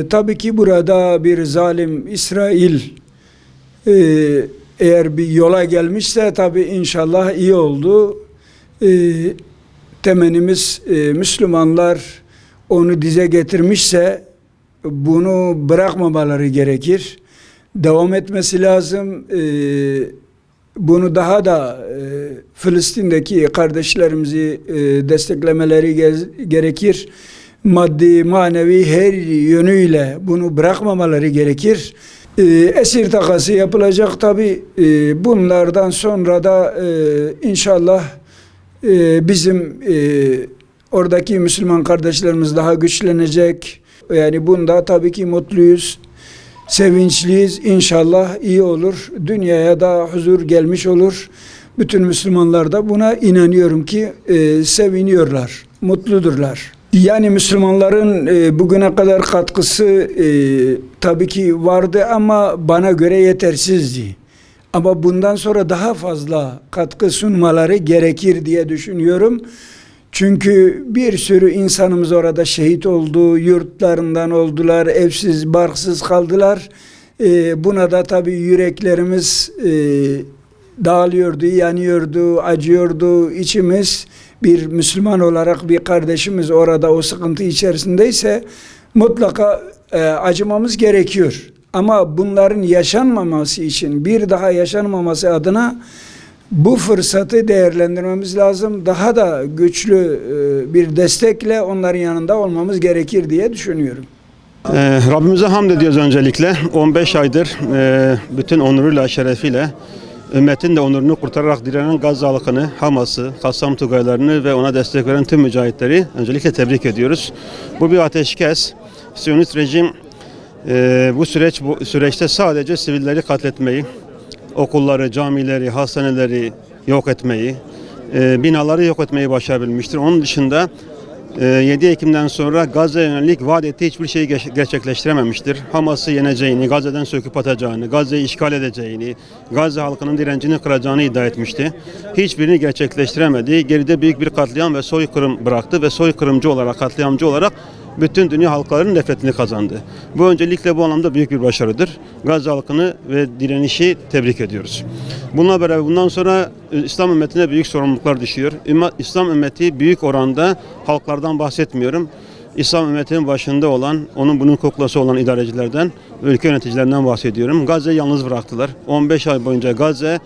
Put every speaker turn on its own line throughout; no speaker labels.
Tabii ki burada bir zalim İsrail eğer bir yola gelmişse tabii inşallah iyi oldu. Temennimiz Müslümanlar onu dize getirmişse bunu bırakmamaları gerekir. Devam etmesi lazım. Bunu daha da Filistin'deki kardeşlerimizi desteklemeleri gerekir. Maddi, manevi her yönüyle bunu bırakmamaları gerekir. Esir takası yapılacak tabi. Bunlardan sonra da inşallah bizim oradaki Müslüman kardeşlerimiz daha güçlenecek. Yani bunda tabii ki mutluyuz, sevinçliyiz. İnşallah iyi olur. Dünyaya da huzur gelmiş olur. Bütün Müslümanlar da buna inanıyorum ki seviniyorlar, mutludurlar. Yani Müslümanların bugüne kadar katkısı tabii ki vardı ama bana göre yetersizdi. Ama bundan sonra daha fazla katkı sunmaları gerekir diye düşünüyorum. Çünkü bir sürü insanımız orada şehit oldu, yurtlarından oldular, evsiz, barksız kaldılar. Buna da tabii yüreklerimiz dağılıyordu, yanıyordu, acıyordu içimiz. Bir Müslüman olarak bir kardeşimiz orada o sıkıntı içerisindeyse mutlaka acımamız gerekiyor. Ama bunların yaşanmaması için, bir daha yaşanmaması adına bu fırsatı değerlendirmemiz lazım. Daha da güçlü bir destekle onların yanında olmamız gerekir diye düşünüyorum.
Rabbimize hamd ediyoruz öncelikle. 15 aydır bütün onuruyla, şerefiyle ümmetin de onurunu kurtararak direnen Gazze halkını, Hamas'ı, Kassam Tugaylarını ve ona destek veren tüm mücahitleri öncelikle tebrik ediyoruz. Bu bir ateşkes. Siyonist rejim bu süreçte sadece sivilleri katletmeyi, okulları, camileri, hastaneleri yok etmeyi, binaları yok etmeyi başarabilmiştir. Onun dışında 7 Ekim'den sonra Gazze'ye yönelik vaat ettiği hiçbir şeyi gerçekleştirememiştir. Hamas'ı yeneceğini, Gazze'den söküp atacağını, Gazze'yi işgal edeceğini, Gazze halkının direncini kıracağını iddia etmişti. Hiçbirini gerçekleştiremedi. Geride büyük bir katliam ve soykırım bıraktı ve soykırımcı olarak, katliamcı olarak bütün dünya halklarının nefretini kazandı. Bu öncelikle bu anlamda büyük bir başarıdır. Gazze halkını ve direnişi tebrik ediyoruz. Bununla beraber bundan sonra İslam ümmetine büyük sorumluluklar düşüyor. İslam ümmeti büyük oranda halklardan bahsetmiyorum. İslam ümmetinin başında olan, onun bunun kuklası olan idarecilerden, ülke yöneticilerinden bahsediyorum. Gazze'yi yalnız bıraktılar. 15 ay boyunca Gazze,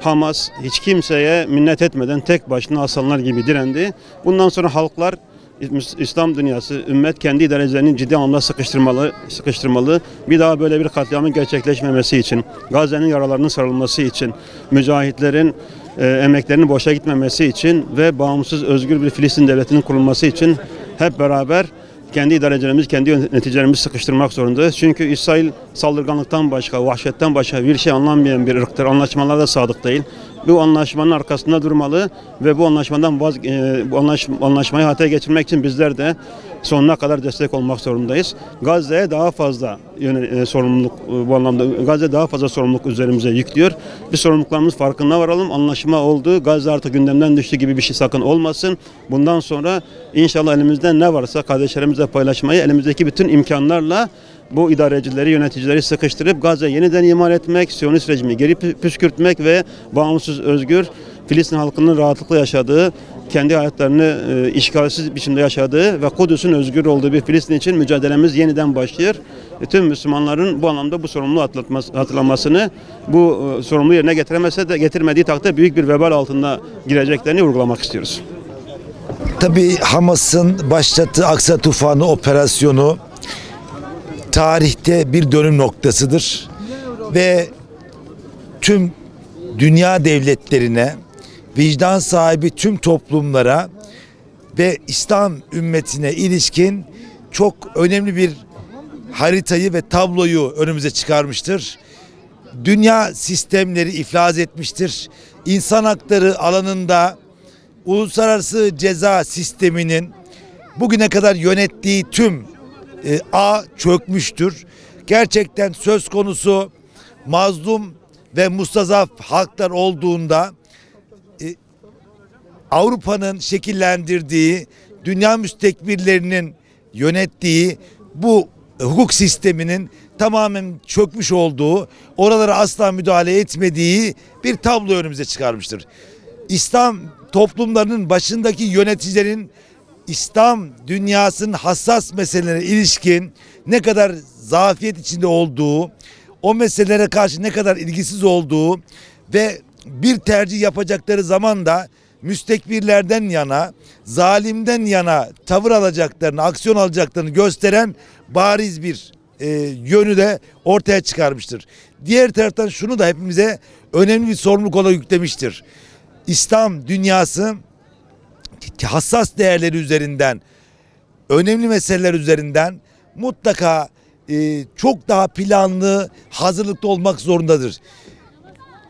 Hamas hiç kimseye minnet etmeden tek başına aslanlar gibi direndi. Bundan sonra halklar, İslam dünyası, ümmet kendi idarecilerini ciddi anlamda sıkıştırmalı. Bir daha böyle bir katliamın gerçekleşmemesi için, Gazze'nin yaralarının sarılması için, mücahitlerin emeklerinin boşa gitmemesi için ve bağımsız, özgür bir Filistin devletinin kurulması için hep beraber kendi idarecilerimiz, kendi yöneticilerimizi sıkıştırmak zorundayız. Çünkü İsrail saldırganlıktan başka, vahşetten başka bir şey anlamayan bir ırktır. Anlaşmalarda sadık değil. Bu anlaşmanın arkasında durmalı ve bu anlaşmadan anlaşmayı hayata geçirmek için bizler de sonuna kadar destek olmak zorundayız. Gazze'ye daha fazla sorumluluk, bu anlamda Gazze daha fazla sorumluluk üzerimize yüklüyor. Bir sorumluluklarımız farkına varalım. Anlaşma oldu. Gazze artık gündemden düştü gibi bir şey sakın olmasın. Bundan sonra inşallah elimizde ne varsa kardeşlerimizle paylaşmayı, elimizdeki bütün imkanlarla bu idarecileri, yöneticileri sıkıştırıp Gazze yeniden imar etmek, Siyonist rejimi geri püskürtmek ve bağımsız, özgür Filistin halkının rahatlıkla yaşadığı, kendi hayatlarını işgalsiz biçimde yaşadığı ve Kudüs'ün özgür olduğu bir Filistin için mücadelemiz yeniden başlıyor. Tüm Müslümanların bu anlamda bu sorumluluğu hatırlamasını, bu sorumluluğu yerine getirmediği takdirde büyük bir vebal altında gireceklerini vurgulamak istiyoruz.
Tabii Hamas'ın başlattığı Aksa Tufanı operasyonu tarihte bir dönüm noktasıdır ve tüm dünya devletlerine, vicdan sahibi tüm toplumlara ve İslam ümmetine ilişkin çok önemli bir haritayı ve tabloyu önümüze çıkarmıştır. Dünya sistemleri iflas etmiştir. İnsan hakları alanında uluslararası ceza sisteminin bugüne kadar yönettiği tüm ağ çökmüştür. Gerçekten söz konusu mazlum ve mustazaf halklar olduğunda Avrupa'nın şekillendirdiği, dünya müstekbirlerinin yönettiği bu hukuk sisteminin tamamen çökmüş olduğu, oralara asla müdahale etmediği bir tablo önümüze çıkarmıştır. İslam toplumlarının başındaki yöneticilerin İslam dünyasının hassas meselelere ilişkin ne kadar zafiyet içinde olduğu, o meselelere karşı ne kadar ilgisiz olduğu ve bir tercih yapacakları zaman da müstekbirlerden yana, zalimden yana tavır alacaklarını, aksiyon alacaklarını gösteren bariz bir yönü de ortaya çıkarmıştır. Diğer taraftan şunu da hepimize önemli bir sorumluluk olarak yüklemiştir. İslam dünyası hassas değerleri üzerinden, önemli meseleler üzerinden mutlaka çok daha planlı, hazırlıklı olmak zorundadır.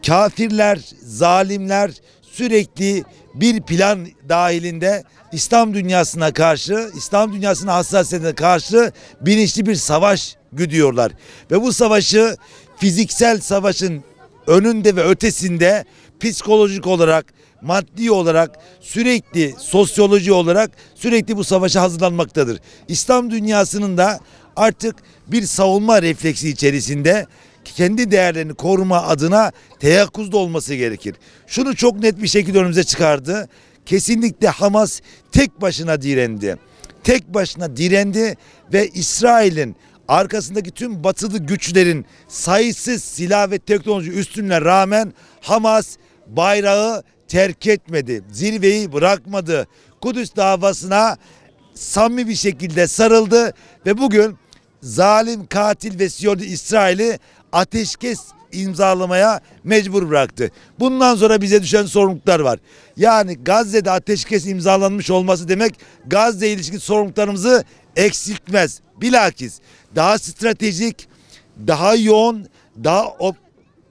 Kafirler, zalimler sürekli bir plan dahilinde İslam dünyasına karşı, İslam dünyasının hassasiyetine karşı bilinçli bir savaş güdüyorlar. Ve bu savaşı fiziksel savaşın önünde ve ötesinde psikolojik olarak, maddi olarak, sürekli sosyoloji olarak sürekli bu savaşa hazırlanmaktadır. İslam dünyasının da artık bir savunma refleksi içerisinde kendi değerlerini koruma adına teyakkuzda olması gerekir. Şunu çok net bir şekilde önümüze çıkardı. Kesinlikle Hamas tek başına direndi. Tek başına direndi ve İsrail'in arkasındaki tüm batılı güçlerin sayısız silah ve teknoloji üstünlüğüne rağmen Hamas bayrağı terk etmedi. Zirveyi bırakmadı. Kudüs davasına samimi bir şekilde sarıldı ve bugün zalim, katil ve Siyonist İsrail'i ateşkes imzalamaya mecbur bıraktı. Bundan sonra bize düşen sorumluluklar var. Yani Gazze'de ateşkes imzalanmış olması demek Gazze ilişkin sorumluluklarımızı eksiltmez. Bilakis daha stratejik, daha yoğun, daha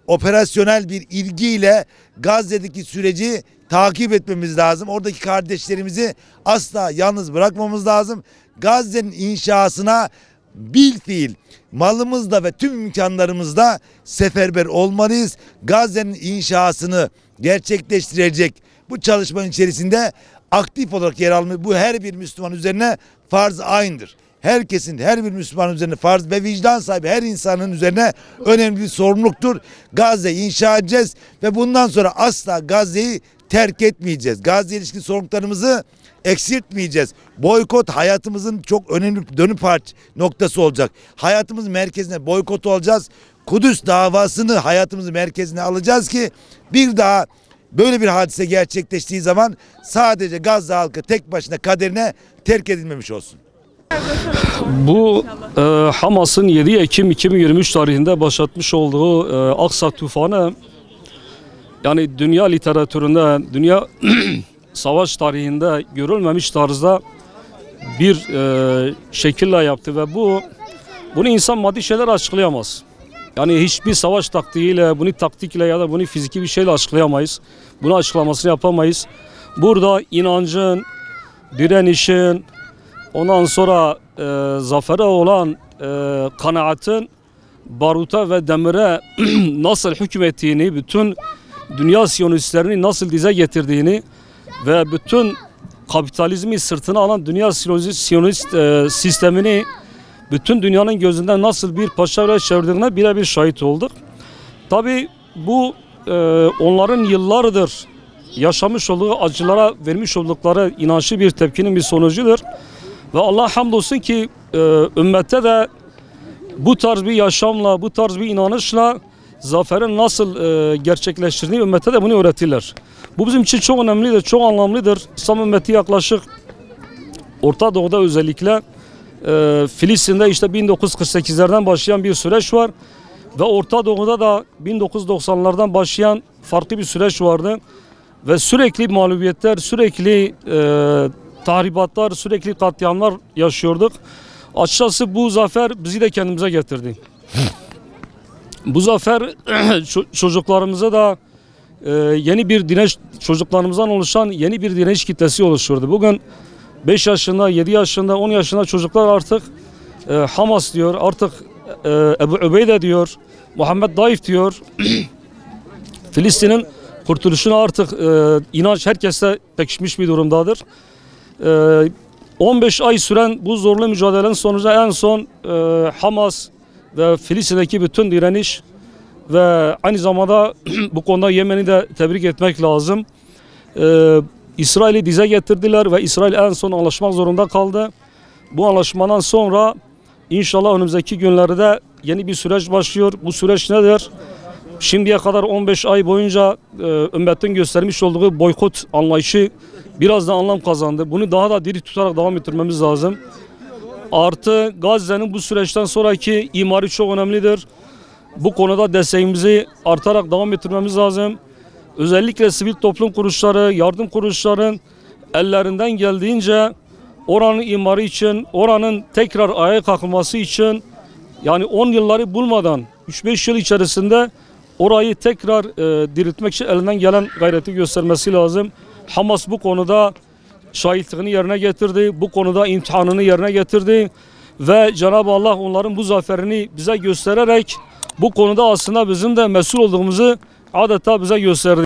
operasyonel bir ilgiyle Gazze'deki süreci takip etmemiz lazım. Oradaki kardeşlerimizi asla yalnız bırakmamız lazım. Gazze'nin inşasına bilfiil malımızla ve tüm imkanlarımızla seferber olmalıyız. Gazze'nin inşasını gerçekleştirecek bu çalışmanın içerisinde aktif olarak yer almayı bu her bir Müslüman üzerine farz-ı aynıdır. Herkesin, her bir Müslüman üzerine farz ve vicdan sahibi her insanın üzerine önemli bir sorumluluktur. Gazze'yi inşa edeceğiz ve bundan sonra asla Gazze'yi terk etmeyeceğiz. Gazze ilişkin sorumluluklarımızı eksiltmeyeceğiz. Boykot hayatımızın çok önemli bir dönüm noktası olacak. Hayatımızın merkezine boykot olacağız. Kudüs davasını hayatımızın merkezine alacağız ki bir daha böyle bir hadise gerçekleştiği zaman sadece Gazze halkı tek başına kaderine terk edilmemiş olsun.
Bu Hamas'ın 7 Ekim 2023 tarihinde başlatmış olduğu Aksa tufanı, yani dünya literatüründe, dünya savaş tarihinde görülmemiş tarzda bir şekille yaptı ve bunu insan maddi şeyler açıklayamaz. Yani hiçbir savaş taktiğiyle, bunu taktikle ya da bunu fiziki bir şeyle açıklayamayız. Bunu açıklamasını yapamayız. Burada inancın, direnişin, ondan sonra zafere olan kanaatin baruta ve demire nasıl hükmettiğini, bütün dünya siyonistlerini nasıl dize getirdiğini ve bütün kapitalizmi sırtına alan dünya siyonist sistemini bütün dünyanın gözünden nasıl bir paşayla çevirdiğine birebir şahit olduk. Tabii bu onların yıllardır yaşamış olduğu acılara vermiş oldukları inançlı bir tepkinin bir sonucudur. Ve Allah hamdolsun ki ümmette de bu tarz bir yaşamla, bu tarz bir inanışla zaferin nasıl gerçekleştirdiğini ümmete de bunu öğretirler. Bu bizim için çok önemlidir, çok anlamlıdır. İslam ümmeti yaklaşık Orta Doğu'da özellikle Filistin'de işte 1948'lerden başlayan bir süreç var. Ve Orta Doğu'da da 1990'lardan başlayan farklı bir süreç vardı. Ve sürekli mağlubiyetler, sürekli tahribatlar, sürekli katliamlar yaşıyorduk. Açıkçası bu zafer bizi de kendimize getirdi. Bu zafer çocuklarımıza da yeni bir direnç, çocuklarımızdan oluşan yeni bir direnç kitlesi oluşturdu. Bugün 5 yaşında, 7 yaşında, 10 yaşında çocuklar artık Hamas diyor, artık Ebu Ubeyde diyor, Muhammed Daif diyor. Filistin'in kurtuluşuna artık inanç herkeste pekişmiş bir durumdadır. 15 ay süren bu zorlu mücadelenin sonucu en son Hamas ve Filistin'deki bütün direniş ve aynı zamanda bu konuda Yemen'i de tebrik etmek lazım. İsrail'i dize getirdiler ve İsrail en son anlaşmak zorunda kaldı. Bu anlaşmadan sonra inşallah önümüzdeki günlerde yeni bir süreç başlıyor. Bu süreç nedir? Şimdiye kadar 15 ay boyunca ümmetin göstermiş olduğu boykot anlayışı biraz da anlam kazandı. Bunu daha da diri tutarak devam ettirmemiz lazım. Artı Gazze'nin bu süreçten sonraki imari çok önemlidir. Bu konuda desteğimizi artarak devam ettirmemiz lazım. Özellikle sivil toplum kuruluşları, yardım kuruluşların ellerinden geldiğince oranın imarı için, oranın tekrar ayağa kalkması için yani 10 yılları bulmadan 3-5 yıl içerisinde orayı tekrar diriltmek için elinden gelen gayreti göstermesi lazım. Hamas bu konuda şahitliğini yerine getirdi, bu konuda imtihanını yerine getirdi ve Cenab-ı Allah onların bu zaferini bize göstererek bu konuda aslında bizim de mesul olduğumuzu adeta bize gösterdi.